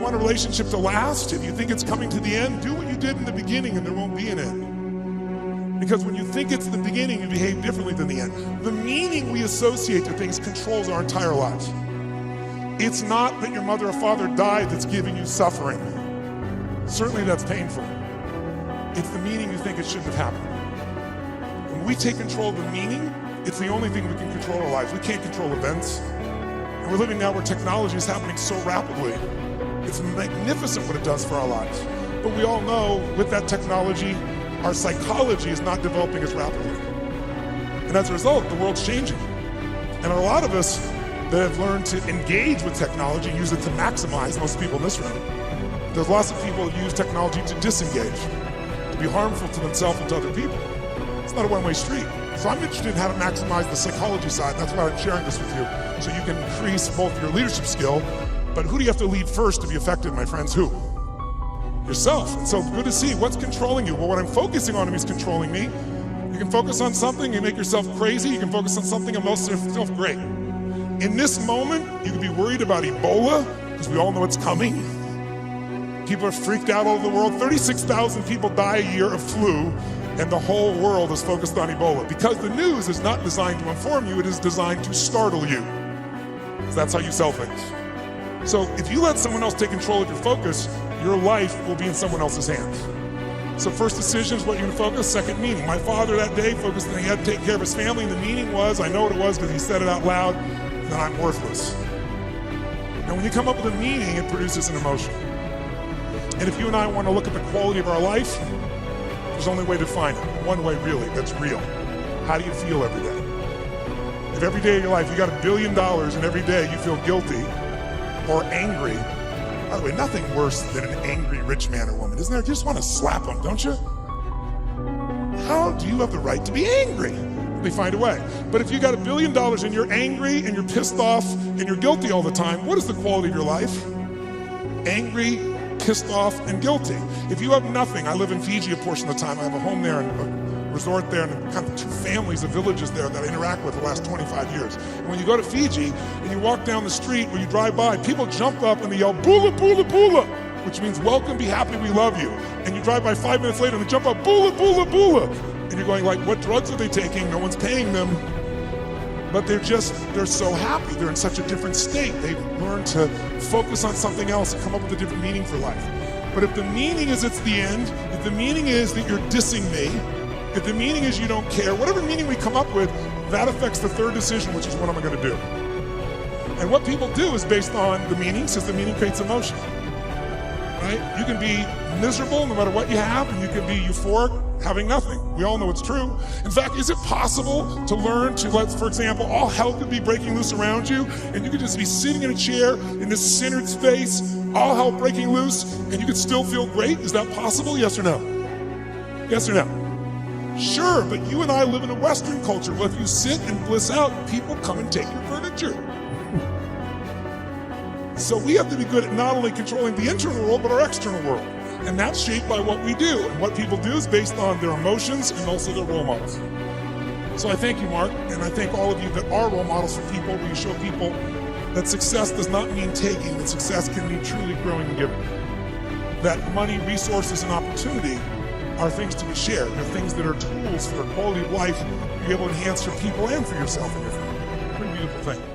want a relationship to last, if you think it's coming to the end, do what you did in the beginning and there won't be an end. Because when you think it's the beginning, you behave differently than the end. The meaning we associate to things controls our entire lives. It's not that your mother or father died that's giving you suffering. Certainly that's painful. It's the meaning you think it shouldn't have happened. When we take control of the meaning, it's the only thing we can control our lives. We can't control events. And we're living now where technology is happening so rapidly. It's magnificent what it does for our lives. But we all know with that technology, our psychology is not developing as rapidly. And as a result, the world's changing. And a lot of us that have learned to engage with technology use it to maximize, most people in this room. There's lots of people who use technology to disengage, to be harmful to themselves and to other people. It's not a one-way street. So I'm interested in how to maximize the psychology side. That's why I'm sharing this with you. So you can increase both your leadership skill, but who do you have to lead first to be effective, my friends? Who? Yourself. And so good to see what's controlling you. Well, what I'm focusing on is controlling me. You can focus on something and make yourself crazy. You can focus on something and make yourself great. In this moment, you can be worried about Ebola, because we all know it's coming. People are freaked out all over the world. 36,000 people die a year of flu, and the whole world is focused on Ebola. Because the news is not designed to inform you, it is designed to startle you. So that's how you sell things. So if you let someone else take control of your focus, your life will be in someone else's hands. So first decision is what you're going to focus. Second, meaning. My father that day focused on he had to take care of his family, and the meaning was, I know what it was because he said it out loud, that I'm worthless. And when you come up with a meaning, it produces an emotion. And if you and I want to look at the quality of our life, there's only a way to find it. One way really, that's real. How do you feel every day? If every day of your life you got $1 billion and every day you feel guilty or angry, by the way, nothing worse than an angry rich man or woman, isn't there? You just want to slap them, don't you? How do you have the right to be angry? They find a way. But if you got $1 billion and you're angry and you're pissed off and you're guilty all the time, what is the quality of your life? Angry, pissed off, and guilty. If you have nothing, I live in Fiji a portion of the time. I have a home there and a resort there and kind of 2 families of villages there that I interact with the last 25 years. And when you go to Fiji and you walk down the street or you drive by, people jump up and they yell, "Bula, bula, bula," which means welcome, be happy, we love you. And you drive by 5 minutes later and they jump up, "Bula, bula, bula." And you're going like, what drugs are they taking? No one's paying them. But they're so happy. They're in such a different state. They've learned to focus on something else and come up with a different meaning for life. But if the meaning is it's the end, if the meaning is that you're dissing me, if the meaning is you don't care, whatever meaning we come up with, that affects the third decision, which is what am I going to do? And what people do is based on the meaning, since the meaning creates emotion. Right? You can be miserable no matter what you have, and you can be euphoric having nothing. We all know it's true. In fact, is it possible to learn to let, for example, all hell could be breaking loose around you, and you could just be sitting in a chair in this centered space, all hell breaking loose, and you could still feel great? Is that possible? Yes or no? Yes or no? Sure, but you and I live in a Western culture where if you sit and bliss out, people come and take your furniture. So we have to be good at not only controlling the internal world, but our external world. And that's shaped by what we do. And what people do is based on their emotions and also their role models. So I thank you, Mark, and I thank all of you that are role models for people, where you show people that success does not mean taking, that success can mean truly growing and giving. That money, resources, and opportunity are things to be shared. They're things that are tools for a quality of life you're able to enhance for people and for yourself and your family. Pretty beautiful thing.